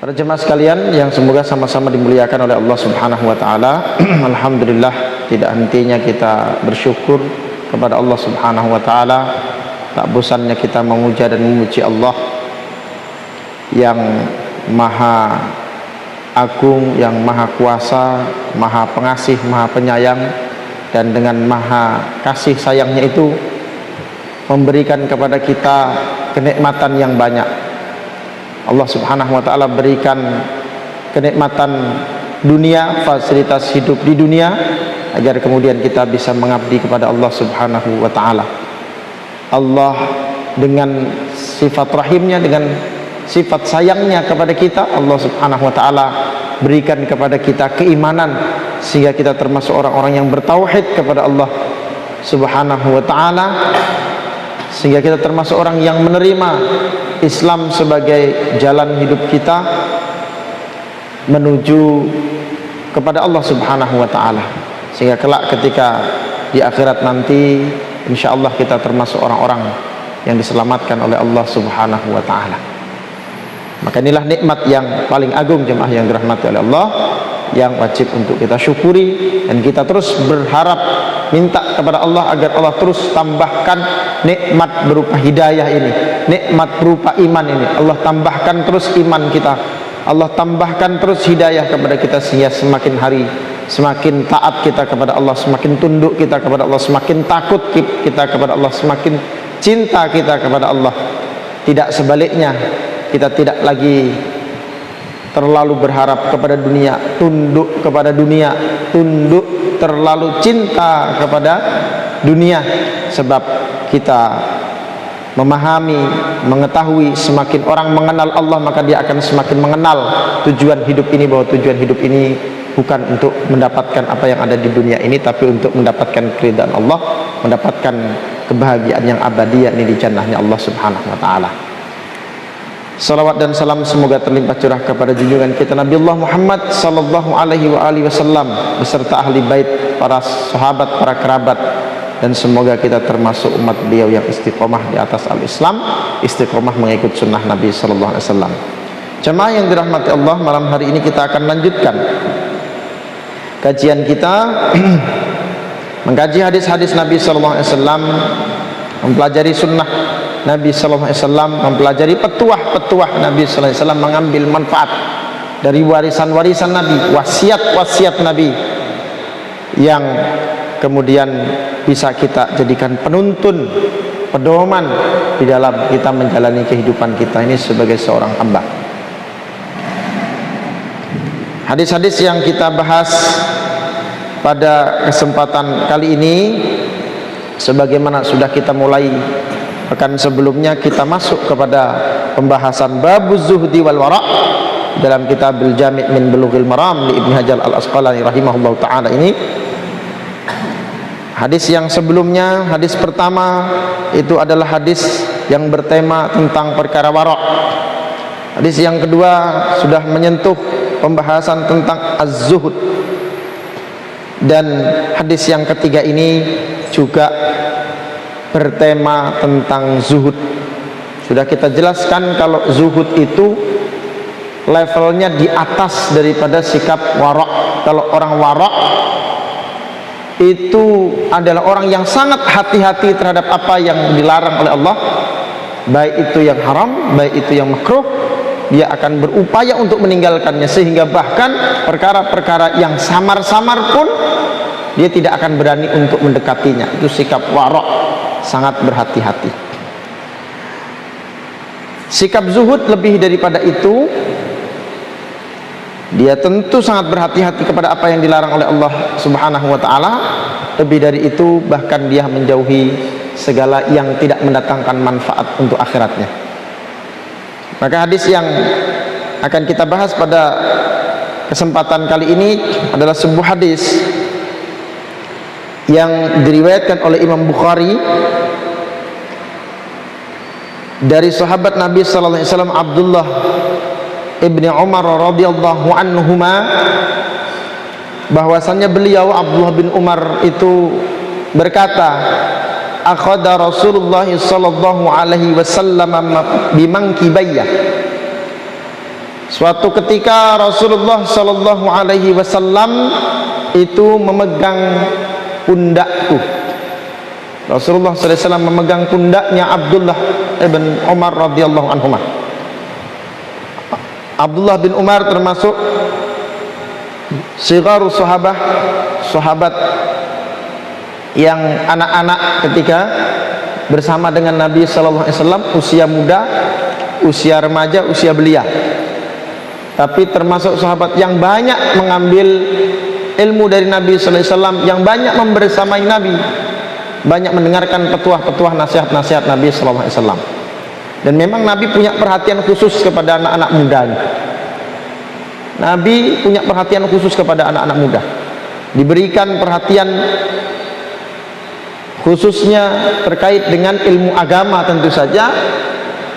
Para jemaah sekalian yang semoga sama-sama dimuliakan oleh Allah Subhanahu wa taala. Alhamdulillah, tidak hentinya kita bersyukur kepada Allah Subhanahu wa taala. Tak bosannya kita memuja dan memuji Allah yang Maha Agung, yang Maha Kuasa, Maha Pengasih, Maha Penyayang, dan dengan Maha Kasih sayangnya itu memberikan kepada kita kenikmatan yang banyak. Allah Subhanahu wa taala berikan kenikmatan dunia, fasilitas hidup di dunia, agar kemudian kita bisa mengabdi kepada Allah Subhanahu wa taala. Allah dengan sifat rahimnya, dengan sifat sayangnya kepada kita, Allah Subhanahu wa taala berikan kepada kita keimanan sehingga kita termasuk orang-orang yang bertauhid kepada Allah Subhanahu wa taala, sehingga kita termasuk orang yang menerima Islam sebagai jalan hidup kita menuju kepada Allah Subhanahu wa taala, sehingga kelak ketika di akhirat nanti insyaallah kita termasuk orang-orang yang diselamatkan oleh Allah Subhanahu wa taala. Maka inilah nikmat yang paling agung jemaah yang dirahmati oleh Allah, yang wajib untuk kita syukuri, dan kita terus berharap minta kepada Allah agar Allah terus tambahkan nikmat berupa hidayah ini, nikmat berupa iman ini. Allah tambahkan terus iman kita, Allah tambahkan terus hidayah kepada kita, sehingga semakin hari semakin taat kita kepada Allah, semakin tunduk kita kepada Allah, semakin takut kita kepada Allah, semakin cinta kita kepada Allah. Tidak sebaliknya, kita tidak lagi terlalu berharap kepada dunia, tunduk kepada dunia, tunduk terlalu cinta kepada dunia, sebab kita memahami, mengetahui semakin orang mengenal Allah maka dia akan semakin mengenal tujuan hidup ini, bahwa tujuan hidup ini bukan untuk mendapatkan apa yang ada di dunia ini, tapi untuk mendapatkan keridhaan Allah, mendapatkan kebahagiaan yang abadi, yakni di jannahnya Allah Subhanahu wa taala. Salawat dan salam semoga terlimpah curah kepada junjungan kita Nabi Allah Muhammad sallallahu alaihi wasallam beserta ahli bait, para sahabat, para kerabat, dan semoga kita termasuk umat beliau yang istiqomah di atas al-Islam, istiqomah mengikut sunnah Nabi sallallahu alaihi wasallam. Jemaah yang dirahmati Allah, malam hari ini kita akan lanjutkan kajian kita mengkaji hadis-hadis Nabi sallallahu alaihi wasallam, mempelajari sunnah Nabi sallallahu alaihi wasallam, mempelajari petuah-petuah Nabi sallallahu alaihi wasallam, mengambil manfaat dari warisan-warisan Nabi, wasiat-wasiat Nabi yang kemudian bisa kita jadikan penuntun, pedoman di dalam kita menjalani kehidupan kita ini sebagai seorang hamba. Hadis-hadis yang kita bahas pada kesempatan kali ini, sebagaimana sudah kita mulai pekan sebelumnya, kita masuk kepada pembahasan babuz zuhdi wal wara' dalam kitabul Jami' min Bulughil Maram li Ibnu Hajar Al-Asqalani rahimahullahu taala. Ini hadis yang sebelumnya, hadis pertama itu adalah hadis yang bertema tentang perkara wara'. Hadis yang kedua sudah menyentuh pembahasan tentang az-zuhud, dan hadis yang ketiga ini juga bertema tentang zuhud. Sudah kita jelaskan kalau zuhud itu levelnya di atas daripada sikap wara'. Kalau orang wara' itu adalah orang yang sangat hati-hati terhadap apa yang dilarang oleh Allah, baik itu yang haram, baik itu yang makruh. Dia akan berupaya untuk meninggalkannya, sehingga bahkan perkara-perkara yang samar-samar pun dia tidak akan berani untuk mendekatinya. Itu sikap wara', sangat berhati-hati. Sikap zuhud lebih daripada itu, dia tentu sangat berhati-hati kepada apa yang dilarang oleh Allah Subhanahu wa taala. Lebih dari itu, bahkan dia menjauhi segala yang tidak mendatangkan manfaat untuk akhiratnya. Maka hadis yang akan kita bahas pada kesempatan kali ini adalah sebuah hadis yang diriwayatkan oleh Imam Bukhari dari sahabat Nabi sallallahu alaihi wasallam Abdullah ibni Umar radhiyallahu anhuma, bahwasannya beliau Abdullah bin Umar itu berkata, akhadha Rasulullah sallallahu alaihi wasallam bimankibayya. Suatu ketika Rasulullah Shallallahu Alaihi Wasallam itu memegang pundakku. Rasulullah Sallallahu Alaihi Wasallam memegang pundaknya Abdullah ibn Umar radhiyallahu anhuma. Abdullah bin Umar termasuk sigharu sahabah, sahabat yang anak-anak ketika bersama dengan Nabi Sallallahu Alaihi Wasallam, usia muda, usia remaja, usia belia. Tapi termasuk sahabat yang banyak mengambil ilmu dari Nabi Sallallahu Alaihi Wasallam, yang banyak membersamai Nabi, banyak mendengarkan petuah-petuah, nasihat-nasihat Nabi Sallallahu Alaihi Wasallam. Dan memang Nabi punya perhatian khusus kepada anak-anak muda. Nabi punya perhatian khusus kepada anak-anak muda. Diberikan perhatian khususnya terkait dengan ilmu agama. Tentu saja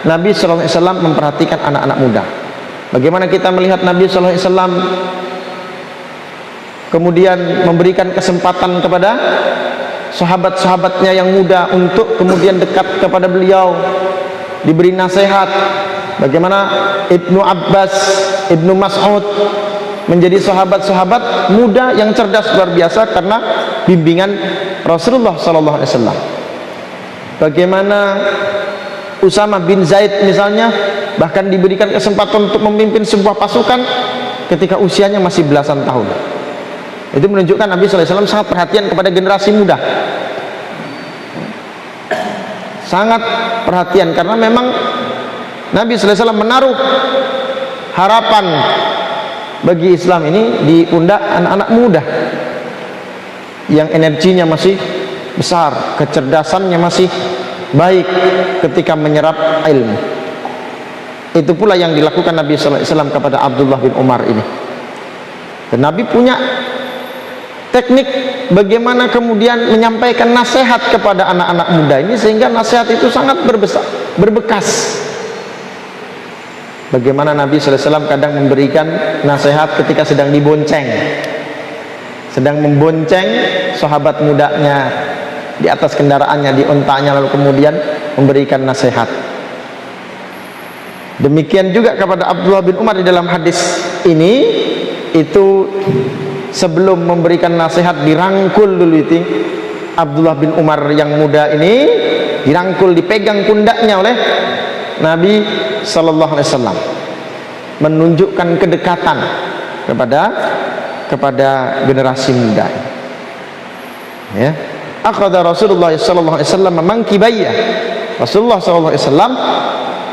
Nabi Sallallahu Alaihi Wasallam memperhatikan anak-anak muda. Bagaimana kita melihat Nabi Sallallahu Alaihi Wasallam kemudian memberikan kesempatan kepada sahabat-sahabatnya yang muda untuk kemudian dekat kepada beliau, diberi nasihat. Bagaimana Ibnu Abbas, Ibnu Mas'ud menjadi sahabat-sahabat muda yang cerdas luar biasa karena bimbingan Rasulullah Sallallahu Alaihi Wasallam. Bagaimana Usama bin Zaid misalnya bahkan diberikan kesempatan untuk memimpin sebuah pasukan ketika usianya masih belasan tahun. Itu menunjukkan Nabi Sallallahu Alaihi Wasallam sangat perhatian kepada generasi muda, sangat perhatian, karena memang Nabi Sallallahu Alaihi Wasallam menaruh harapan bagi Islam ini di pundak anak-anak muda yang energinya masih besar, kecerdasannya masih baik ketika menyerap ilmu. Itu pula yang dilakukan Nabi Sallallahu Alaihi Wasallam kepada Abdullah bin Umar ini. Dan Nabi punya teknik bagaimana kemudian menyampaikan nasihat kepada anak-anak muda ini sehingga nasihat itu sangat berbekas. Bagaimana Nabi Sallallahu Alaihi Wasallam kadang memberikan nasihat ketika sedang dibonceng, sedang membonceng sahabat mudanya di atas kendaraannya, di ontanya, lalu kemudian memberikan nasihat. Demikian juga kepada Abdullah bin Umar di dalam hadis ini, itu sebelum memberikan nasihat dirangkul dulu itu Abdullah bin Umar yang muda ini, dirangkul, dipegang pundaknya oleh Nabi Sallallahu Alaihi Wasallam, menunjukkan kedekatan kepada generasi muda. Ya, akhadha Rasulullah Sallallahu Alaihi Wasallam mangkibayya. Rasulullah Sallallahu Alaihi Wasallam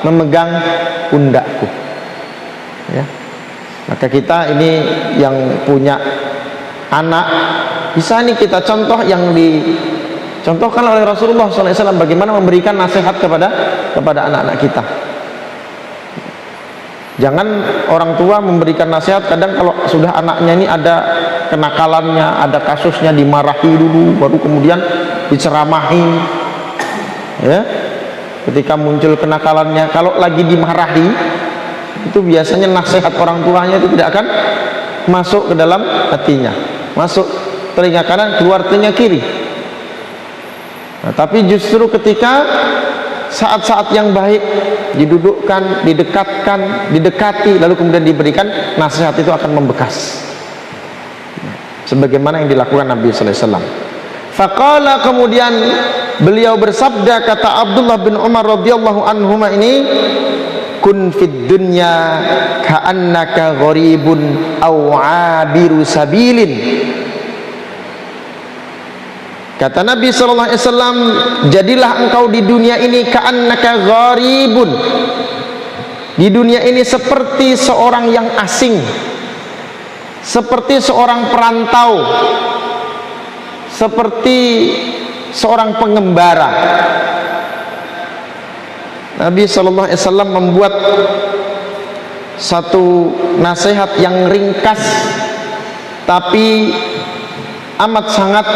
memegang pundakku. Ya, maka kita ini yang punya anak, bisa nih kita contoh yang dicontohkan oleh Rasulullah SAW bagaimana memberikan nasihat kepada anak-anak kita. Jangan orang tua memberikan nasihat, kadang kalau sudah anaknya ini ada kenakalannya, ada kasusnya, dimarahi dulu, baru kemudian diceramahi. Ya, ketika muncul kenakalannya, kalau lagi dimarahi, itu biasanya nasihat orang tuanya itu tidak akan masuk ke dalam hatinya, masuk telinga kanan, keluar telinga kiri. Nah, tapi justru ketika saat-saat yang baik didudukkan, didekatkan, didekati, lalu kemudian diberikan nasihat, itu akan membekas. Sebagaimana yang dilakukan Nabi Sallallahu Alaihi Wasallam. Faqala, kemudian beliau bersabda, kata Abdullah bin Umar radhiyallahu anhuma ini, kun fid dunya ka'annaka gharibun aw 'abiru sabilin. Kata Nabi Sallallahu Alaihi Wasallam, jadilah engkau di dunia ini ka'annaka gharibun, di dunia ini seperti seorang yang asing, seperti seorang perantau, seperti seorang pengembara. Nabi Sallallahu Alaihi Wasallam membuat satu nasihat yang ringkas tapi amat sangat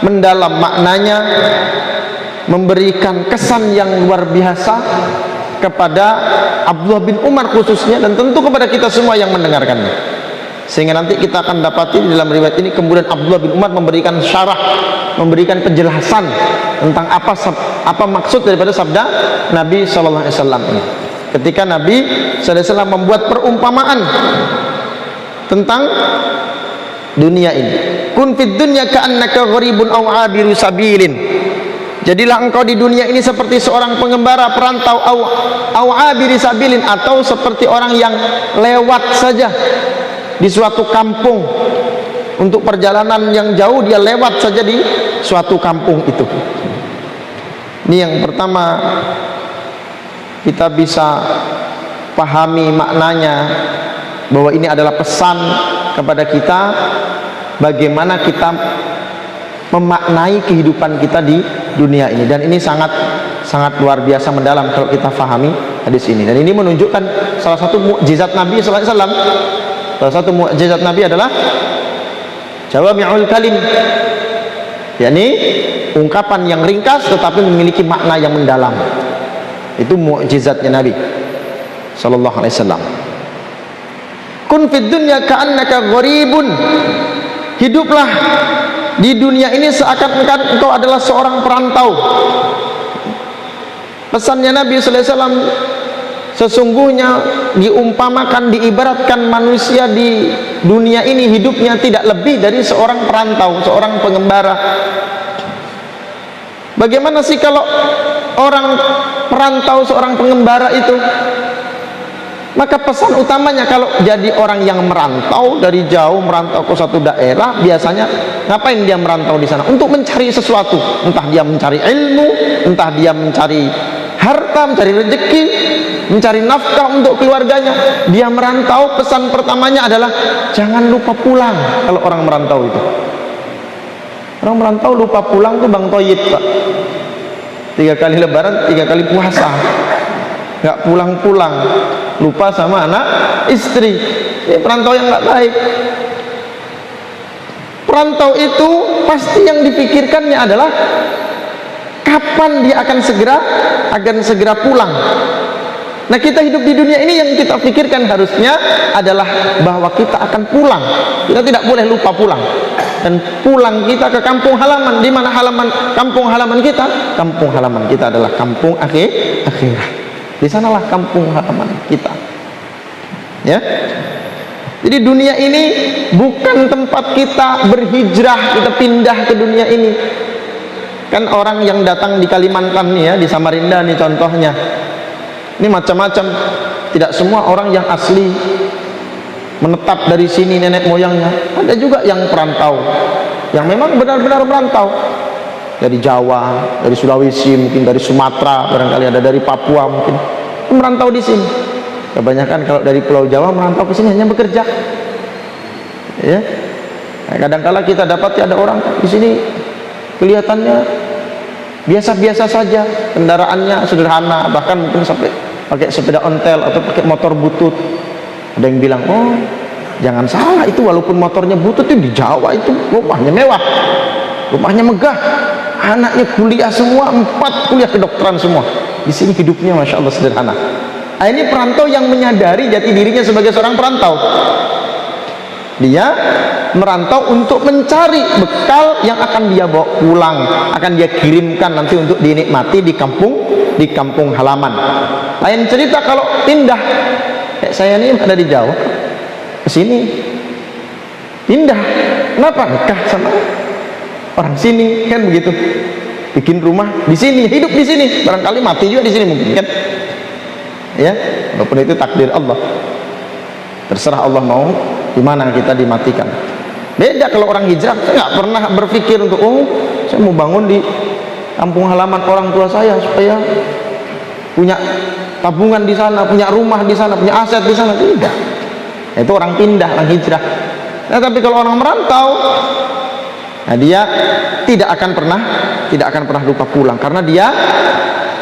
mendalam maknanya, memberikan kesan yang luar biasa kepada Abdullah bin Umar khususnya, dan tentu kepada kita semua yang mendengarkannya. Sehingga nanti kita akan dapati di dalam riwayat ini kemudian Abdullah bin Umar memberikan syarah, memberikan penjelasan tentang apa maksud daripada sabda Nabi Sallallahu Alaihi Wasallam ini. ketika Nabi sallallahu alaihi wasallam membuat perumpamaan tentang dunia ini. Kun fid dunya ka'annaka gharibun aw 'abiru sabilin. Jadilah engkau di dunia ini seperti seorang pengembara perantau, aw 'abiri sabilin, atau seperti orang yang lewat saja di suatu kampung. Untuk perjalanan yang jauh dia lewat saja di suatu kampung itu. Ini yang pertama kita bisa pahami maknanya, bahwa ini adalah pesan kepada kita bagaimana kita memaknai kehidupan kita di dunia ini. Dan ini sangat luar biasa mendalam kalau kita pahami hadis ini. Dan ini menunjukkan salah satu mukjizat Nabi sallallahu alaihi wasallam. Salah satu mukjizat Nabi adalah jawami'ul kalim, yakni ungkapan yang ringkas tetapi memiliki makna yang mendalam. Itu mukjizatnya Nabi sallallahu alaihi wasallam. Kun fid dunya ka'annaka gharibun. Hiduplah di dunia ini seakan-akan engkau adalah seorang perantau. Pesannya Nabi sallallahu alaihi wasallam, sesungguhnya diumpamakan, diibaratkan manusia di dunia ini hidupnya tidak lebih dari seorang perantau, seorang pengembara. Bagaimana sih kalau orang perantau, seorang pengembara itu? Maka pesan utamanya kalau jadi orang yang merantau dari jauh, merantau ke satu daerah, biasanya ngapain dia merantau di sana? Untuk mencari sesuatu, entah dia mencari ilmu, entah dia mencari harta, mencari rezeki, mencari nafkah untuk keluarganya. Dia merantau, pesan pertamanya adalah jangan lupa pulang. Kalau orang merantau itu, orang merantau lupa pulang tuh Bang Toyib, Pak. 3 kali lebaran, 3 kali puasa, nggak pulang-pulang, lupa sama anak istri. Ini perantau yang nggak baik. Perantau itu pasti yang dipikirkannya adalah kapan dia akan segera pulang. Nah, kita hidup di dunia ini yang kita pikirkan harusnya adalah bahwa kita akan pulang. Kita tidak boleh lupa pulang. Dan pulang kita ke kampung halaman. Di mana kampung halaman kita? Kampung halaman kita adalah kampung akhirat. Di sanalah kampung halaman kita. Ya. Jadi dunia ini bukan tempat kita berhijrah, kita pindah ke dunia ini. Kan orang yang datang di Kalimantan nih ya, di Samarinda nih contohnya. Ini macam-macam. Tidak semua orang yang asli menetap dari sini nenek moyangnya. Ada juga yang perantau, yang memang benar-benar merantau. Dari Jawa, dari Sulawesi, mungkin dari Sumatera, barangkali ada dari Papua mungkin. Merantau di sini. Kebanyakan kalau dari Pulau Jawa merantau ke sini hanya bekerja. Ya. Nah, kadang-kala kita dapati ada orang di sini kelihatannya biasa-biasa saja, kendaraannya sederhana, bahkan mungkin sampai pakai sepeda ontel atau pakai motor butut. Ada yang bilang, oh jangan salah, itu walaupun motornya butut itu di Jawa itu rumahnya mewah, rumahnya megah, anaknya kuliah semua, 4 kuliah kedokteran semua. Di sini hidupnya masya Allah sederhana. Nah, ini perantau yang menyadari jati dirinya sebagai seorang perantau. Dia merantau untuk mencari bekal yang akan dia bawa pulang, akan dia kirimkan nanti untuk dinikmati di kampung halaman. Lain cerita kalau pindah, kayak saya ini ada di Jawa, ke sini pindah. Kenapa? Nikah sama orang sini, kan begitu. Bikin rumah di sini, hidup di sini, barangkali mati juga di sini mungkin kan. Ya, walaupun itu takdir Allah. Terserah Allah mau di mana kita dimatikan. Beda kalau orang hijrah, saya nggak pernah berpikir untuk saya mau bangun di kampung halaman orang tua saya supaya punya tabungan di sana, punya rumah di sana, punya aset di sana. Tidak. Itu orang pindah, orang hijrah. Nah, tapi kalau orang merantau, nah dia tidak akan pernah lupa pulang, karena dia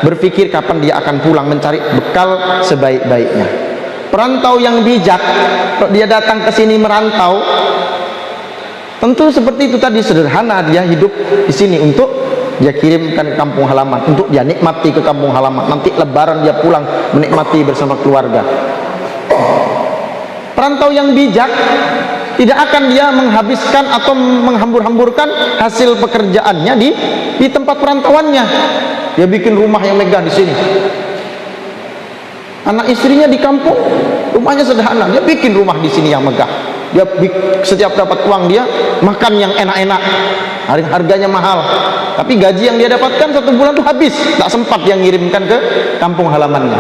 berpikir kapan dia akan pulang, mencari bekal sebaik-baiknya. Perantau yang bijak, kalau dia datang ke sini merantau, tentu seperti itu tadi, sederhana, dia hidup di sini untuk dia kirimkan ke kampung halaman, untuk dia nikmati ke kampung halaman. Nanti lebaran dia pulang menikmati bersama keluarga. Perantau yang bijak tidak akan dia menghabiskan atau menghambur-hamburkan hasil pekerjaannya di tempat perantauannya. Dia bikin rumah yang megah di sini, Anak istrinya di kampung, rumahnya sederhana, dia bikin rumah di sini yang megah. Dia setiap dapat uang dia makan yang enak-enak, harganya mahal. Tapi gaji yang dia dapatkan 1 bulan tuh habis, tak sempat dia ngirimkan ke kampung halamannya.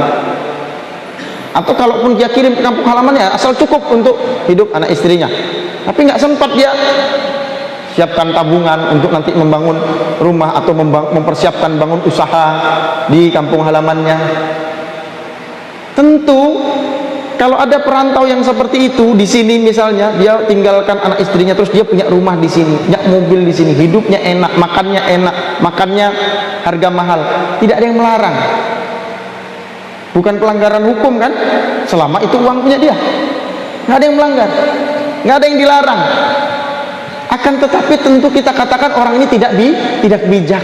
Atau kalaupun dia kirim ke kampung halamannya, asal cukup untuk hidup anak istrinya. Tapi nggak sempat dia siapkan tabungan untuk nanti membangun rumah atau mempersiapkan bangun usaha di kampung halamannya. Tentu kalau ada perantau yang seperti itu di sini, misalnya dia tinggalkan anak istrinya, terus dia punya rumah di sini, punya mobil di sini, hidupnya enak, makannya harga mahal, tidak ada yang melarang. Bukan pelanggaran hukum kan? Selama itu uang punya dia, nggak ada yang melanggar, nggak ada yang dilarang. Akan tetapi tentu kita katakan orang ini tidak bijak.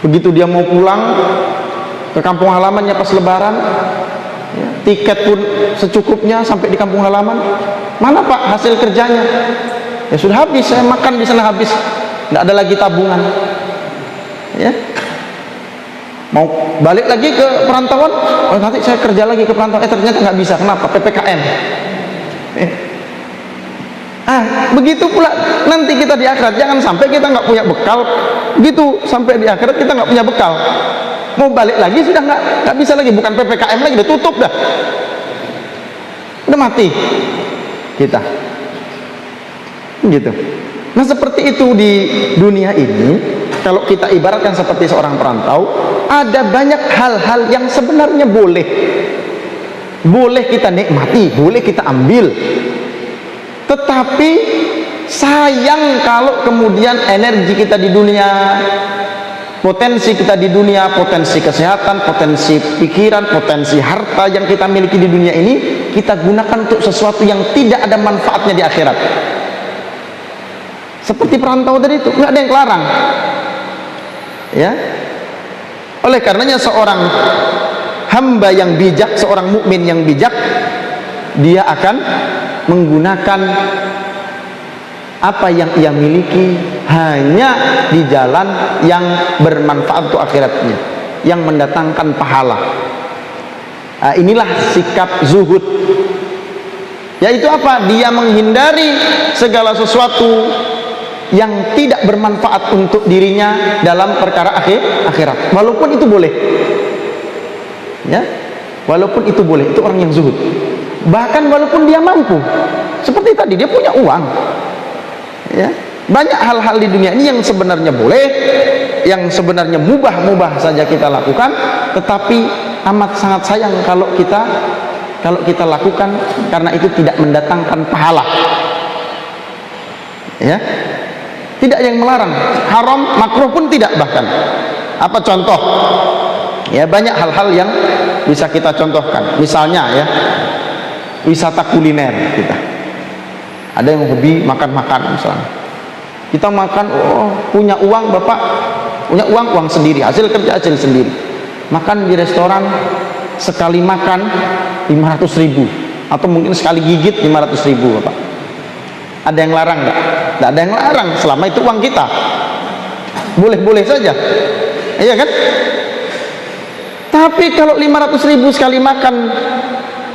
Begitu dia mau pulang ke kampung halamannya pas lebaran, ya, tiket pun secukupnya sampai di kampung halaman. Mana Pak hasil kerjanya? Ya sudah habis, saya makan di sana habis, nggak ada lagi tabungan. Ya, mau balik lagi ke perantauan, oh, nanti saya kerja lagi ke perantauan, ternyata nggak bisa. Kenapa? PPKM. Begitu pula nanti kita di akhirat, jangan sampai kita nggak punya bekal. Begitu sampai di akhirat kita nggak punya bekal, mau balik lagi sudah nggak bisa lagi, bukan PPKM lagi, udah tutup dah, udah mati kita, gitu. Nah seperti itu di dunia ini, kalau kita ibaratkan seperti seorang perantau, ada banyak hal-hal yang sebenarnya boleh kita nikmati, boleh kita ambil. Tetapi sayang kalau kemudian energi kita di dunia, potensi kita di dunia, potensi kesehatan, potensi pikiran, potensi harta yang kita miliki di dunia ini, kita gunakan untuk sesuatu yang tidak ada manfaatnya di akhirat. Seperti perantau tadi itu, nggak ada yang larang. Ya, oleh karenanya seorang hamba yang bijak, seorang mukmin yang bijak, dia akan menggunakan apa yang ia miliki hanya di jalan yang bermanfaat untuk akhiratnya, yang mendatangkan pahala. Inilah sikap zuhud, yaitu apa? Dia menghindari segala sesuatu yang tidak bermanfaat untuk dirinya dalam perkara akhirat, walaupun itu boleh. Ya, walaupun itu boleh, itu orang yang zuhud. Bahkan walaupun dia mampu, seperti tadi dia punya uang, ya, banyak hal-hal di dunia ini yang sebenarnya boleh, yang sebenarnya mubah saja kita lakukan, tetapi amat sangat sayang kalau kita lakukan karena itu tidak mendatangkan pahala. Ya, tidak yang melarang, haram, makruh pun tidak bahkan. Apa contoh? Ya, banyak hal-hal yang bisa kita contohkan. Misalnya ya, wisata kuliner kita. Ada yang hobi makan-makan misalnya. Kita makan, oh punya uang Bapak, punya uang sendiri, hasil kerja hasil sendiri. Makan di restoran, sekali makan 500.000, atau mungkin sekali gigit 500.000 Bapak. Ada yang larang nggak? Nggak ada yang larang, selama itu uang kita. Boleh-boleh saja. Iya kan? Tapi kalau 500.000 sekali makan,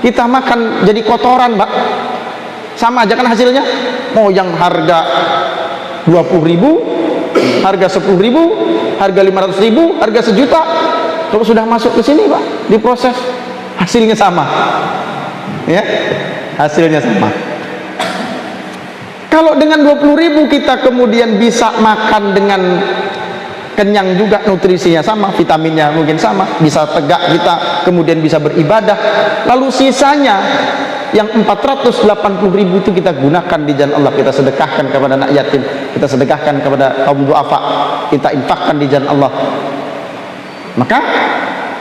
kita makan jadi kotoran Pak, sama aja kan hasilnya. Mau yang harga 20.000, harga 10.000, harga 500.000, harga 1.000.000, kalau sudah masuk ke sini Pak, diproses, hasilnya sama. Ya, hasilnya sama. Kalau dengan 20.000 kita kemudian bisa makan dengan kenyang juga, nutrisinya sama, vitaminnya mungkin sama, bisa tegak kita, kemudian bisa beribadah. Lalu sisanya yang 480.000 itu kita gunakan di jalan Allah, kita sedekahkan kepada anak yatim, kita sedekahkan kepada kaum duafa, kita infakkan di jalan Allah. Maka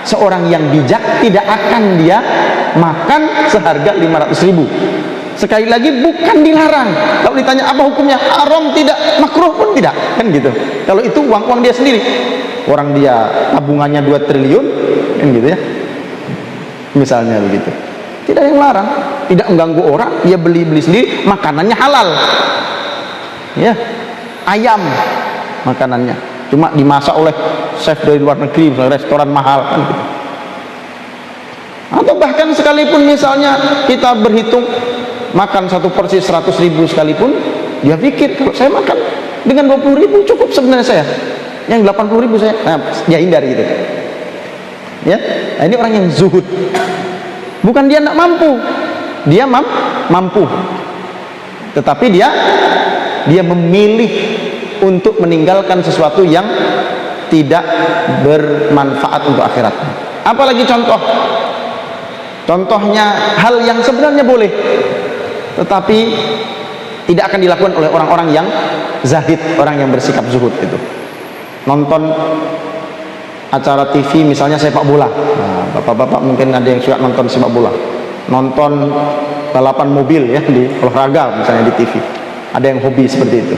seorang yang bijak tidak akan dia makan seharga 500.000. Sekali lagi, bukan dilarang. Kalau ditanya apa hukumnya, haram tidak, makruh pun tidak, kan gitu. Kalau itu uang dia sendiri, orang dia tabungannya 2 triliun, kan gitu ya, misalnya begitu, tidak yang larang, tidak mengganggu orang, dia beli sendiri, makanannya halal. Ya, ayam makanannya cuma dimasak oleh chef dari luar negeri, misalnya restoran mahal, kan gitu. Atau bahkan sekalipun misalnya kita berhitung makan satu porsi 100.000 sekalipun, dia pikir kalau saya makan dengan 20.000 cukup sebenarnya saya, yang 80.000 saya, nah, dia hindari gitu ya. Nah, ini orang yang zuhud. Bukan dia tidak mampu, dia mampu, tetapi dia memilih untuk meninggalkan sesuatu yang tidak bermanfaat untuk akhiratnya. Apalagi contohnya hal yang sebenarnya boleh, tetapi tidak akan dilakukan oleh orang-orang yang zahid, orang yang bersikap zuhud. Itu nonton acara TV misalnya sepak bola. Nah, bapak-bapak mungkin ada yang suka nonton sepak bola, nonton balapan mobil ya di olahraga misalnya di TV. Ada yang hobi seperti itu.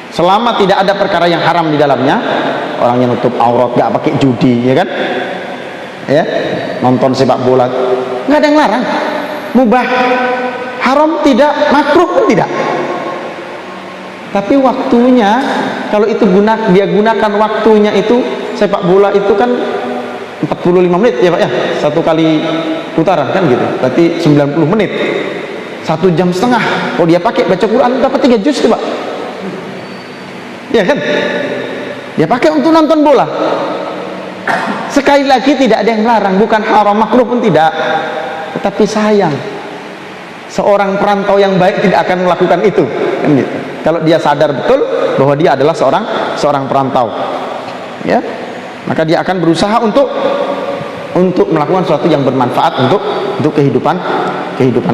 Selama tidak ada perkara yang haram di dalamnya, orang yang nutup aurat, gak pakai judi, ya kan? Ya, nonton sepak bola, nggak ada yang larang. Mubah, haram tidak, makruh pun tidak. Tapi waktunya, kalau itu dia gunakan waktunya itu, sepak bola itu kan 45 menit ya Pak ya, satu kali putaran kan gitu, berarti 90 menit, 1 jam setengah. Kalau dia pakai baca Quran dapat 3 juz tuh Pak, ya kan? Dia pakai untuk nonton bola. Sekali lagi tidak ada yang larang, bukan haram, makruh pun tidak. Tetapi sayang, seorang perantau yang baik tidak akan melakukan itu kan gitu. Kalau dia sadar betul bahwa dia adalah seorang perantau, ya, maka dia akan berusaha untuk melakukan sesuatu yang bermanfaat untuk kehidupan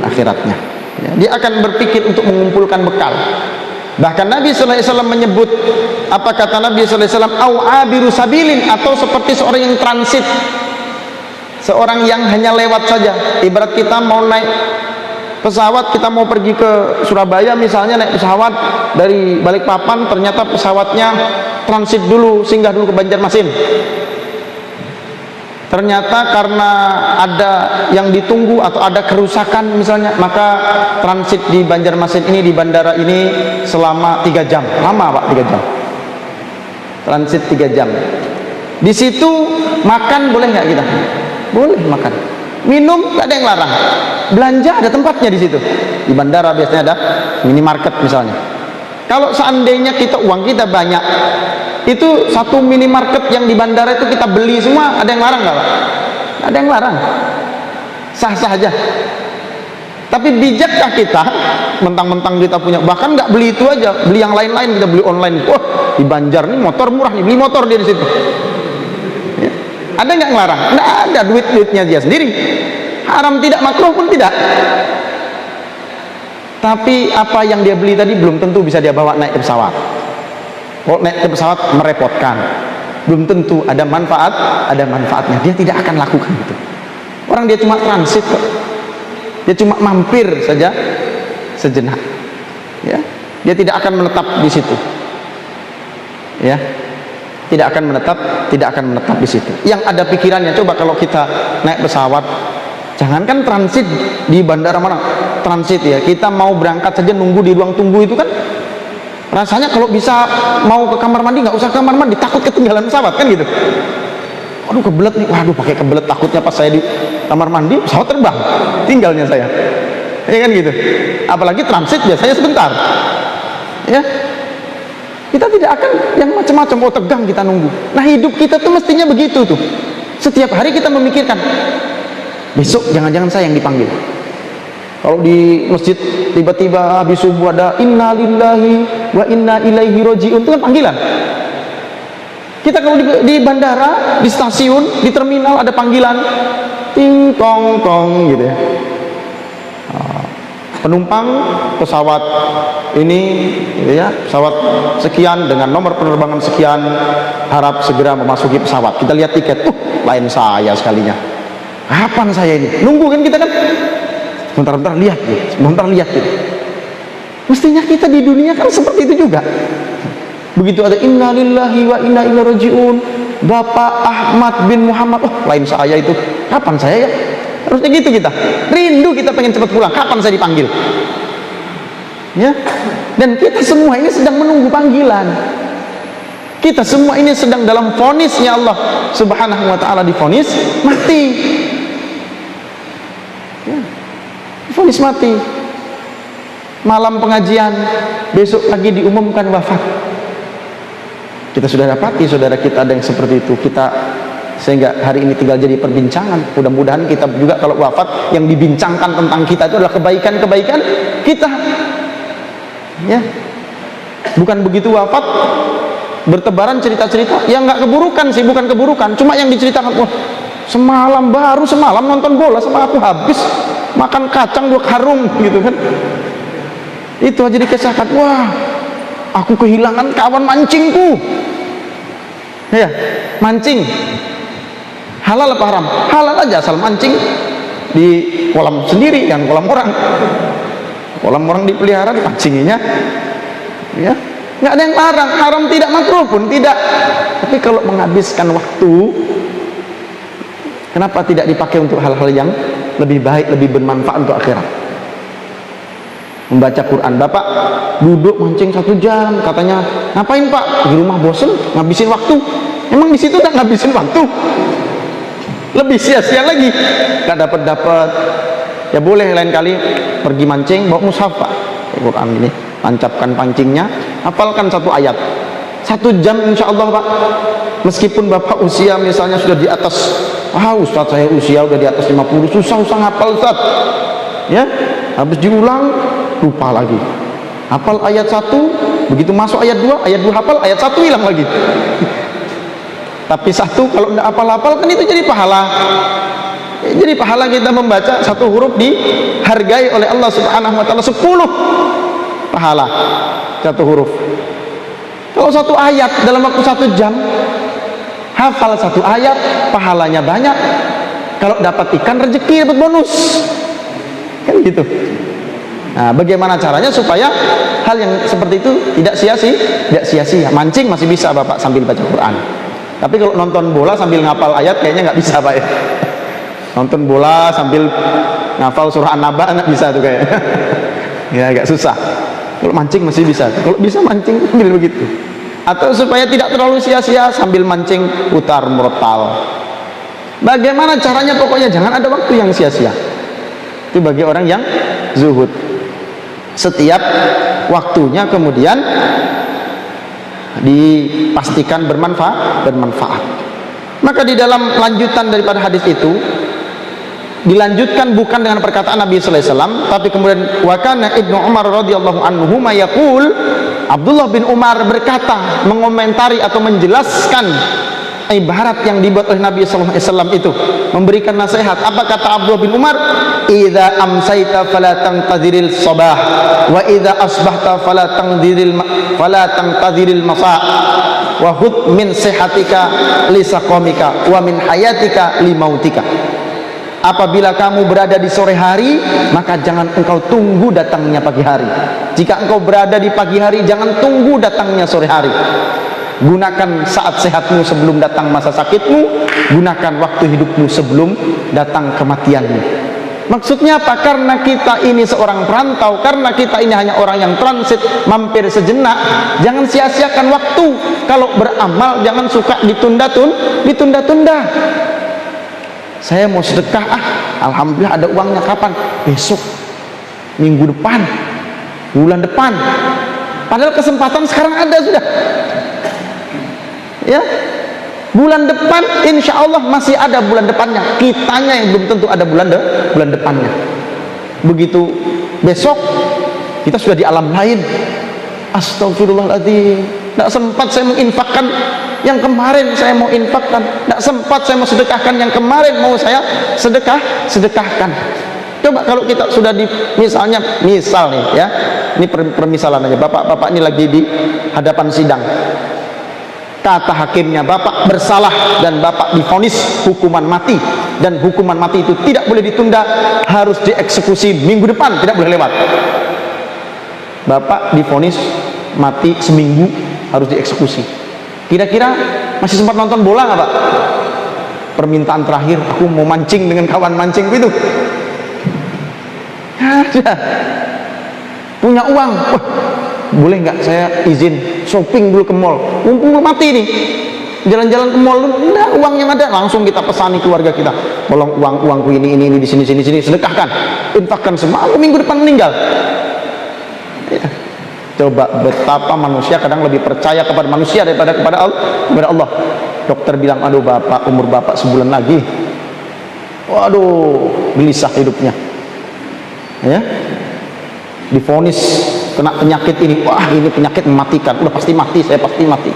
akhiratnya, ya. Dia akan berpikir untuk mengumpulkan bekal. Bahkan Nabi sallallahu alaihi wasallam menyebut, apa kata Nabi sallallahu alaihi wasallam, au abiru sabilin, atau seperti seorang yang transit, seorang yang hanya lewat saja. Ibarat kita mau naik pesawat, kita mau pergi ke Surabaya misalnya, naik pesawat dari Balikpapan, ternyata pesawatnya transit dulu, singgah dulu ke Banjarmasin. Ternyata karena ada yang ditunggu atau ada kerusakan misalnya, maka transit di Banjarmasin ini, di bandara ini selama 3 jam. Lama Pak, 3 jam. Transit 3 jam. Di situ makan boleh nggak kita? Boleh makan. Minum nggak ada yang larang. Belanja ada tempatnya di situ. Di bandara biasanya ada minimarket misalnya. Kalau seandainya uang kita banyak, itu satu minimarket yang di bandara itu kita beli semua, ada yang larang nggak Pak? Ada yang larang, sah-sah aja. Tapi bijakkah kita mentang-mentang kita punya, bahkan nggak beli itu aja, beli yang lain-lain, kita beli online. Wah, di Banjar nih motor murah nih, beli motor dia di situ, ya. Ada nggak yang larang? Nggak ada, duitnya dia sendiri. Haram tidak, makruh pun tidak. Tapi apa yang dia beli tadi belum tentu bisa dia bawa naik ke pesawat. Kalau naik ke pesawat merepotkan, belum tentu ada manfaatnya. Dia tidak akan lakukan itu. Orang dia cuma transit kok, dia cuma mampir saja sejenak, ya. Dia tidak akan menetap di situ, ya. Tidak akan menetap di situ. Yang ada pikirannya, coba kalau kita naik pesawat, jangankan transit di bandara mana, transit ya, kita mau berangkat saja nunggu di ruang tunggu itu kan, rasanya kalau bisa mau ke kamar mandi nggak usah ke kamar mandi, takut ketinggalan pesawat kan gitu. Aduh kebelet nih, waduh pakai kebelet, takutnya pas saya di kamar mandi pesawat terbang, tinggalnya saya, ya kan gitu. Apalagi transit biasanya sebentar, ya. Kita tidak akan yang macam-macam, oh tegang kita nunggu. Nah hidup kita tuh mestinya begitu tuh. Setiap hari kita memikirkan, besok jangan-jangan saya yang dipanggil. Kalau di masjid tiba-tiba habis subuh ada inna lillahi wa inna ilaihi roji'un, itu kan panggilan. Kita kalau di bandara, di stasiun, di terminal ada panggilan, ting tong tong gitu ya. Penumpang pesawat ini gitu ya, pesawat sekian dengan nomor penerbangan sekian harap segera memasuki pesawat. Kita lihat tiket, lain saya sekalinya. Kapan saya ini? Nunggu kan kita kan. Sebentar-bentar lihat gitu, sebentar lihat gitu. Mestinya kita di dunia kan seperti itu juga. Begitu ada inna lillahi wa inna ilaihi raji'un, Bapak Ahmad bin Muhammad, lain saya itu. Kapan saya ya? Harusnya gitu kita. Rindu kita pengen cepat pulang. Kapan saya dipanggil? Ya. Dan kita semua ini sedang menunggu panggilan. Kita semua ini sedang dalam vonisnya Allah Subhanahu wa taala, divonis mati. habis mati. Malam pengajian, besok lagi diumumkan wafat. Kita sudah dapati saudara kita ada yang seperti itu. Kita sehingga hari ini tinggal jadi perbincangan. Mudah-mudahan kita juga kalau wafat yang dibincangkan tentang kita itu adalah kebaikan-kebaikan kita. Ya. Bukan begitu wafat bertebaran cerita-cerita yang nggak keburukan sih, bukan keburukan, cuma yang diceritakan, wah baru semalam nonton bola sama aku, habis makan kacang 2 karung gitu kan. Itu aja dikisahkan, wah aku kehilangan kawan mancingku. Ya, mancing halal apa haram? Halal aja asal mancing di kolam sendiri, yang kolam orang. Kolam orang dipelihara, dipancinginya. Ya, nggak ada yang larang, haram tidak, makruh pun tidak. Tapi kalau menghabiskan waktu, kenapa tidak dipakai untuk hal-hal yang lebih baik, lebih bermanfaat untuk akhirat? Membaca Quran. Bapak duduk mancing 1 jam, katanya ngapain pak? Di rumah bosen, ngabisin waktu. Emang di situ tak ngabisin waktu? Lebih sia-sia lagi, nggak dapat. Ya boleh lain kali pergi mancing bawa mushaf pak, Quran ini, tancapkan pancingnya, hafalkan 1 ayat, 1 jam insya Allah pak. Meskipun bapak usia misalnya sudah di atas, Ustaz saya usia udah di atas 50, susah ngapal Ustaz. Ya, habis diulang lupa lagi. Hafal ayat 1, begitu masuk ayat 2 hafal, ayat 1 hilang lagi. Tapi 1 kalau tidak hafal-hafal kan itu jadi pahala. Jadi pahala kita membaca 1 huruf dihargai oleh Allah Subhanahu wa taala 10 pahala 1 huruf. Kalau 1 ayat dalam waktu 1 jam, hafal 1 ayat, pahalanya banyak. Kalau dapat ikan, rezeki, dapat bonus. Kan gitu. Nah, bagaimana caranya supaya hal yang seperti itu tidak sia-sia? Mancing masih bisa bapak sambil baca Quran. Tapi kalau nonton bola sambil ngapal ayat kayaknya nggak bisa pak ya. Nonton bola sambil ngafal surah An-Naba nggak bisa tuh kayaknya. Ya agak susah. Kalau mancing masih bisa. Kalau bisa mancing sambil begitu. Atau supaya tidak terlalu sia-sia sambil mancing putar murotal. Bagaimana caranya? Pokoknya jangan ada waktu yang sia-sia. Itu bagi orang yang zuhud. Setiap waktunya kemudian dipastikan bermanfaat. Maka di dalam lanjutan daripada hadis itu dilanjutkan bukan dengan perkataan Nabi sallallahu alaihi wasallam, tapi kemudian wa kana Ibnu Umar radhiyallahu anhu yaqul, Abdullah bin Umar berkata, mengomentari atau menjelaskan ibarat yang dibuat oleh Nabi sallallahu alaihi wasallam itu, memberikan nasihat. Apa kata Abdullah bin Umar? Idza amsayta fala tantadhiril sabah wa idza asbahta fala tantadhiril masa wa hud min sihatika li saqamika wa min hayatika li mautika. Apabila kamu berada di sore hari, maka jangan engkau tunggu datangnya pagi hari. Jika engkau berada di pagi hari, jangan tunggu datangnya sore hari. Gunakan saat sehatmu sebelum datang masa sakitmu, gunakan waktu hidupmu sebelum datang kematianmu. Maksudnya apa? Karena kita ini seorang perantau, karena kita ini hanya orang yang transit, mampir sejenak, jangan sia-siakan waktu. Kalau beramal jangan suka ditunda-tunda. Saya mau sedekah, alhamdulillah ada uangnya, kapan? Besok, minggu depan, bulan depan. Padahal kesempatan sekarang ada sudah. Ya, bulan depan insya Allah masih ada bulan depannya. Kitanya yang belum tentu ada bulan depannya. Begitu besok kita sudah di alam lain. Astagfirullahaladzim, tidak sempat saya menginfakkan yang kemarin saya mau infakkan, tidak sempat saya mau sedekahkan yang kemarin mau saya sedekahkan. Coba kalau kita sudah di misal nih ya, ini permisalan aja, bapak ini lagi di hadapan sidang, kata hakimnya bapak bersalah dan bapak divonis hukuman mati, dan hukuman mati itu tidak boleh ditunda, harus dieksekusi minggu depan, tidak boleh lewat. Bapak divonis mati seminggu, harus dieksekusi. Kira-kira masih sempat nonton bola nggak pak? Permintaan terakhir, aku mau mancing dengan kawan mancing itu. Ada punya uang, wah, boleh nggak saya izin shopping dulu ke mall, mumpung mati nih. jalan-jalan ke mall, enggak, uang yang ada langsung kita pesani keluarga kita, tolong uangku ini di sini sedekahkan, infakkan semua, aku minggu depan meninggal. Ya. Coba betapa manusia kadang lebih percaya kepada manusia daripada kepada Allah. Dokter bilang, aduh bapak, umur bapak sebulan lagi, waduh, gelisah hidupnya, ya, divonis kena penyakit ini, wah ini penyakit mematikan, udah pasti mati, saya pasti mati.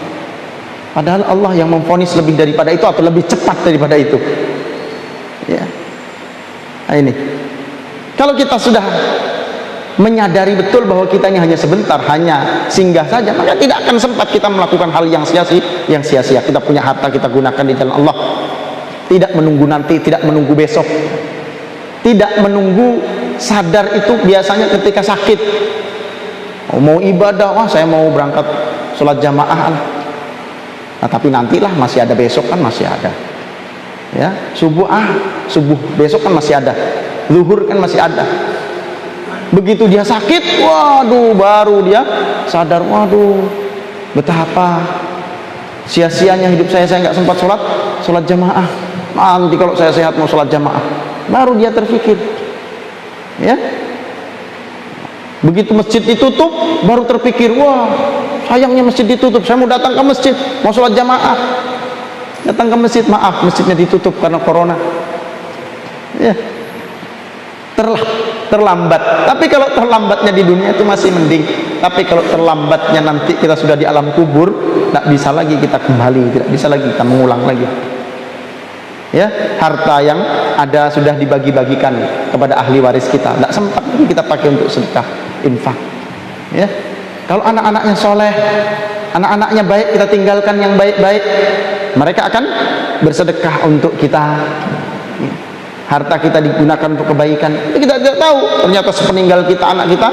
Padahal Allah yang memvonis lebih daripada itu atau lebih cepat daripada itu, ya. Nah ini, kalau kita sudah menyadari betul bahwa kita ini hanya sebentar, hanya singgah saja, maka tidak akan sempat kita melakukan hal yang sia-sia. Kita punya harta, kita gunakan di jalan Allah, tidak menunggu nanti, tidak menunggu besok, tidak menunggu sadar itu biasanya ketika sakit. Mau ibadah, wah saya mau berangkat sholat jamaah, nah tapi nantilah, masih ada besok kan, masih ada, ya, subuh besok kan masih ada, zuhur kan masih ada. Begitu dia sakit, waduh, baru dia sadar, waduh, betapa sia-sianya hidup saya nggak sempat sholat jamaah. Nanti kalau saya sehat mau sholat jamaah, baru dia terpikir, ya. Begitu masjid ditutup, baru terpikir, wah, sayangnya masjid ditutup, saya mau datang ke masjid, mau sholat jamaah, datang ke masjid, maaf, masjidnya ditutup karena corona, ya. Terlambat. Tapi kalau terlambatnya di dunia itu masih mending. Tapi kalau terlambatnya nanti kita sudah di alam kubur, tidak bisa lagi kita kembali, tidak bisa lagi kita mengulang lagi. Ya, harta yang ada sudah dibagi-bagikan kepada ahli waris kita, tidak sempat kita pakai untuk sedekah, infak. Ya, kalau anak-anaknya soleh, anak-anaknya baik, kita tinggalkan yang baik-baik, mereka akan bersedekah untuk kita. Harta kita digunakan untuk kebaikan, kita tidak tahu, ternyata sepeninggal kita, anak kita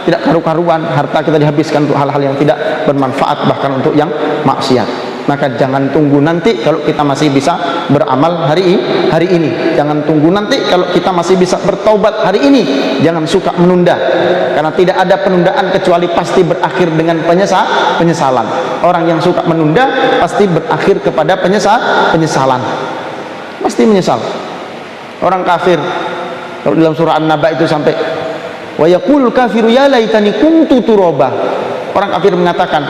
tidak karu-karuan, harta kita dihabiskan untuk hal-hal yang tidak bermanfaat, bahkan untuk yang maksiat. Maka jangan tunggu nanti kalau kita masih bisa beramal hari ini. Jangan tunggu nanti kalau kita masih bisa bertaubat hari ini. Jangan suka menunda, karena tidak ada penundaan kecuali pasti berakhir dengan penyesalan. Orang yang suka menunda pasti berakhir kepada penyesalan, pasti menyesal. Orang kafir, kalau dalam surah An-Naba itu sampai wa yaqul kafiru ya laitani kuntu turaba. Orang kafir mengatakan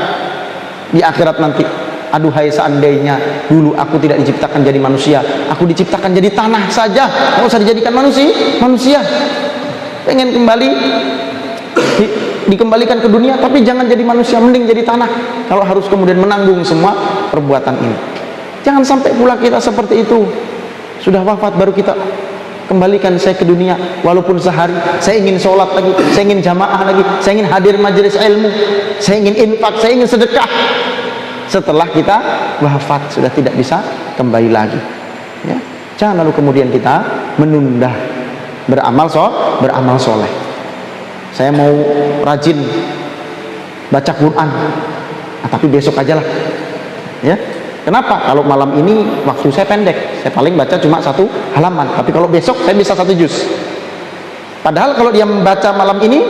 di akhirat nanti, aduhai seandainya dulu aku tidak diciptakan jadi manusia, aku diciptakan jadi tanah saja, nggak usah dijadikan manusia. Pengen kembali dikembalikan ke dunia, tapi jangan jadi manusia, mending jadi tanah. Kalau harus kemudian menanggung semua perbuatan ini, jangan sampai pula kita seperti itu. Sudah wafat baru kita kembalikan saya ke dunia, walaupun sehari saya ingin sholat lagi, saya ingin jamaah lagi, saya ingin hadir majelis ilmu, saya ingin infak, saya ingin sedekah. Setelah kita wafat sudah tidak bisa kembali lagi, ya. Jangan lalu kemudian kita menunda beramal soleh. Saya mau rajin baca Quran, tapi besok aja lah, ya. Kenapa? Kalau malam ini waktu saya pendek, saya paling baca cuma 1 halaman, tapi kalau besok saya bisa 1 juz. Padahal kalau dia membaca malam ini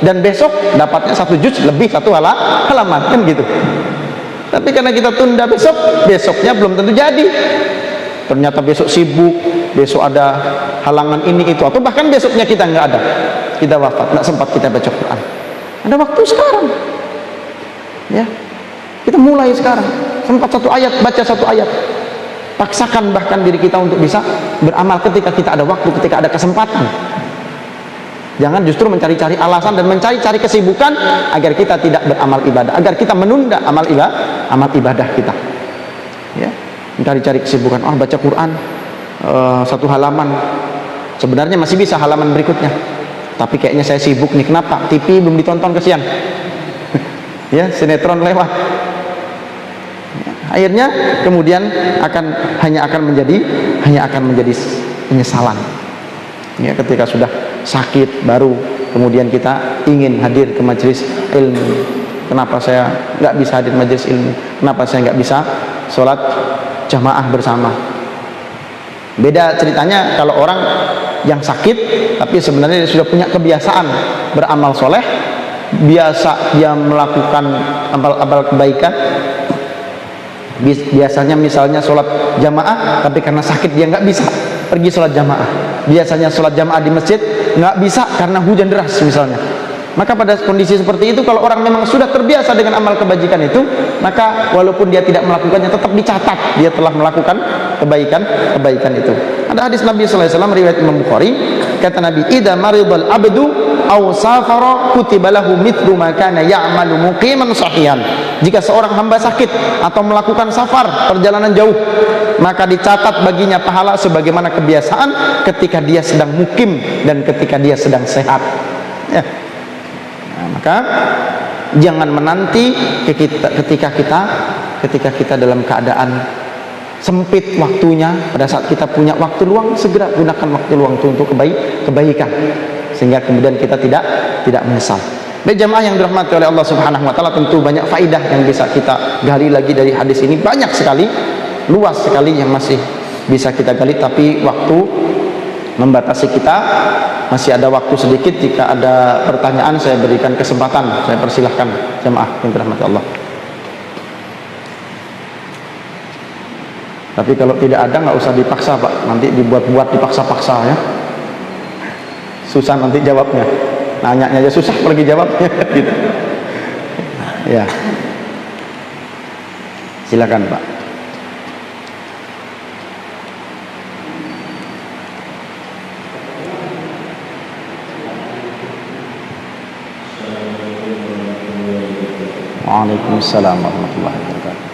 dan besok dapatnya 1 juz lebih 1 halaman, kan gitu. Tapi karena kita tunda besoknya belum tentu jadi. Ternyata besok sibuk, besok ada halangan ini itu, atau bahkan besoknya kita nggak ada, kita wafat, nggak sempat kita baca Quran. Ada waktu sekarang, ya. Kita mulai sekarang, sempat 1 ayat, baca 1 ayat. Paksakan bahkan diri kita untuk bisa beramal ketika kita ada waktu, ketika ada kesempatan. Jangan justru mencari-cari alasan dan mencari-cari kesibukan agar kita tidak beramal ibadah, agar kita menunda amal ibadah kita. Ya, mencari-cari kesibukan. Oh, baca Quran 1 halaman, sebenarnya masih bisa halaman berikutnya, tapi kayaknya saya sibuk nih. Kenapa? TV belum ditonton, kesian. Ya, sinetron lewat. Akhirnya kemudian hanya akan menjadi penyesalan. Ya, ketika sudah sakit baru kemudian kita ingin hadir ke majelis ilmu. Kenapa saya nggak bisa hadir majelis ilmu? Kenapa saya nggak bisa sholat jamaah bersama? Beda ceritanya kalau orang yang sakit tapi sebenarnya dia sudah punya kebiasaan beramal soleh, biasa dia melakukan amal-amal kebaikan, Biasanya misalnya sholat jamaah, tapi karena sakit dia nggak bisa pergi sholat jamaah. Biasanya sholat jamaah di masjid nggak bisa karena hujan deras misalnya. Maka pada kondisi seperti itu, kalau orang memang sudah terbiasa dengan amal kebajikan itu, maka walaupun dia tidak melakukannya, tetap dicatat dia telah melakukan kebaikan itu. Ada hadis Nabi sallallahu alaihi wasallam riwayat Imam Bukhari, kata Nabi, idza maridal abdu aw safara kutiba lahu mithlu ma kana ya'malu muqiman sahihan. Jika seorang hamba sakit atau melakukan safar, perjalanan jauh, maka dicatat baginya pahala sebagaimana kebiasaan ketika dia sedang mukim dan ketika dia sedang sehat. Ya. Nah, maka jangan menanti ketika kita dalam keadaan sempit waktunya. Pada saat kita punya waktu luang, segera gunakan waktu luang itu untuk kebaikan, sehingga kemudian kita tidak menyesal. Baik jamaah yang dirahmati oleh Allah Subhanahu wa taala, tentu banyak faidah yang bisa kita gali lagi dari hadis ini, banyak sekali, luas sekali yang masih bisa kita gali, tapi waktu membatasi kita. Masih ada waktu sedikit, jika ada pertanyaan saya berikan kesempatan, saya persilahkan jamaah yang dirahmati Allah. Tapi kalau tidak ada nggak usah dipaksa Pak, nanti dibuat-buat dipaksa-paksa ya, susah nanti jawabnya, nanyanya aja susah apalagi jawabnya gitu. Ya, silakan Pak. Waalaikumsalam warahmatullahi wabarakatuh.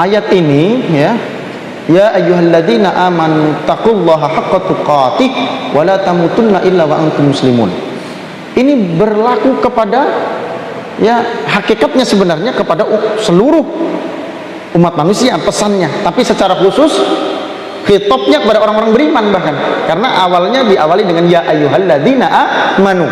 Ayat ini ya, ya ayyuhalladzina amanu taqullaha haqqa tuqatih wa la tamutunna illa wa antum muslimun. Ini berlaku kepada, ya hakikatnya sebenarnya kepada seluruh umat manusia pesannya, tapi secara khusus khitabnya kepada orang-orang beriman bahkan, karena awalnya diawali dengan ya ayyuhalladzina amanu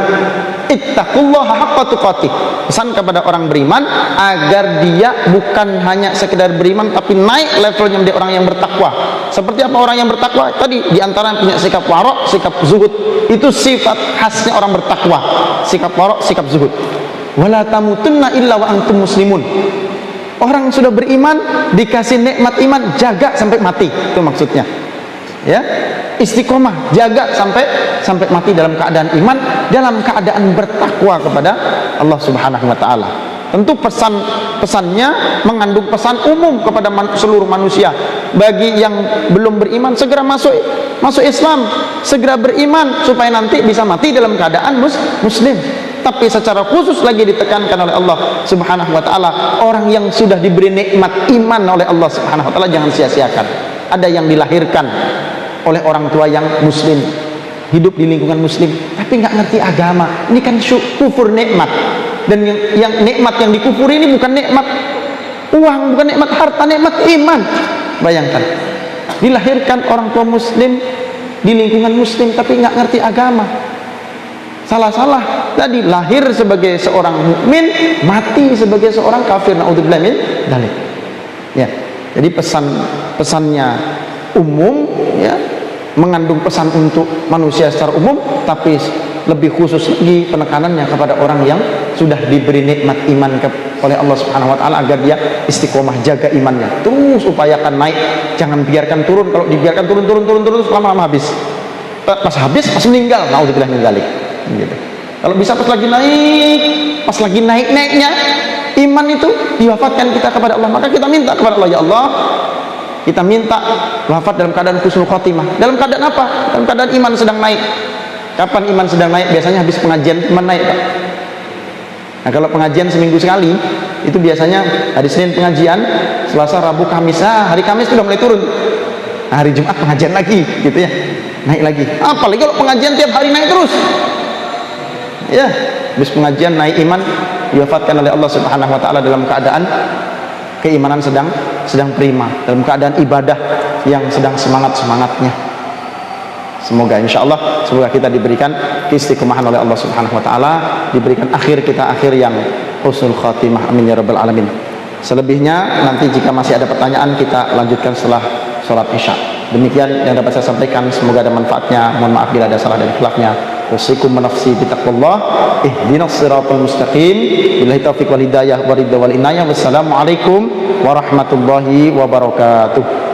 ittaqullaha haqqa tuqatih, pesan kepada orang beriman agar dia bukan hanya sekedar beriman tapi naik levelnya menjadi orang yang bertakwa. Seperti apa orang yang bertakwa? Tadi diantara punya sikap warok, sikap zuhud, itu sifat khasnya orang bertakwa, sikap warok, sikap zuhud. Wala tamutunna illa wa antum muslimun. Orang sudah beriman, dikasih nikmat iman, jaga sampai mati, itu maksudnya ya, istiqomah, jaga sampai mati dalam keadaan iman, dalam keadaan bertakwa kepada Allah Subhanahu wa taala. Tentu pesannya mengandung pesan umum kepada seluruh manusia. Bagi yang belum beriman, segera masuk Islam, segera beriman supaya nanti bisa mati dalam keadaan muslim. Tapi secara khusus lagi ditekankan oleh Allah Subhanahu wa taala, orang yang sudah diberi nikmat iman oleh Allah Subhanahu wa taala jangan sia-siakan. Ada yang dilahirkan oleh orang tua yang muslim, hidup di lingkungan muslim, tapi nggak ngerti agama. Ini kan kufur nikmat. Dan yang nikmat yang dikufuri ini bukan nikmat uang, bukan nikmat harta, nikmat iman. Bayangkan, dilahirkan orang tua muslim di lingkungan muslim tapi nggak ngerti agama. Salah tadi, lahir sebagai seorang mukmin, mati sebagai seorang kafir, naudzubillah min dzalik. Ya, jadi pesannya umum ya, mengandung pesan untuk manusia secara umum, tapi lebih khusus lagi penekanannya kepada orang yang sudah diberi nikmat iman oleh Allah Subhanahu wa taala agar dia istiqomah, jaga imannya, terus upayakan naik, jangan biarkan turun. Kalau dibiarkan turun lama-lama habis. Pas meninggal, naudzubillah min dzalik. Gitu. Kalau bisa pas lagi naik-naiknya iman itu diwafatkan kita kepada Allah, maka kita minta kepada Allah, ya Allah, kita minta wafat dalam keadaan husnul khotimah. Dalam keadaan apa? Dalam keadaan iman sedang naik. Kapan iman sedang naik? Biasanya habis pengajian iman naik, Pak. Nah, kalau pengajian seminggu sekali, itu biasanya hari Senin pengajian, Selasa, Rabu, Kamis. Hari Kamis sudah mulai turun. Nah, hari Jumat pengajian lagi, gitu ya, naik lagi. Apalagi kalau pengajian tiap hari naik terus. Ya, habis pengajian naik iman, diwafatkan oleh Allah Subhanahu wa taala dalam keadaan keimanan sedang sedang prima, dalam keadaan ibadah yang sedang semangat-semangatnya. Semoga insyaallah, semoga kita diberikan keistiqomahan oleh Allah Subhanahu wa taala, diberikan akhir kita akhir yang husnul khatimah, amin ya rabbal alamin. Selebihnya nanti jika masih ada pertanyaan kita lanjutkan setelah sholat isya. Demikian yang dapat saya sampaikan, semoga ada manfaatnya. Mohon maaf bila ada salah dan khilafnya. Usikum menafsi bitaqwallah, ihdinas siratal mustaqim, billahi taufiq wal hidayah wa ridha wal inayah. Wassalamualaikum warahmatullahi wabarakatuh.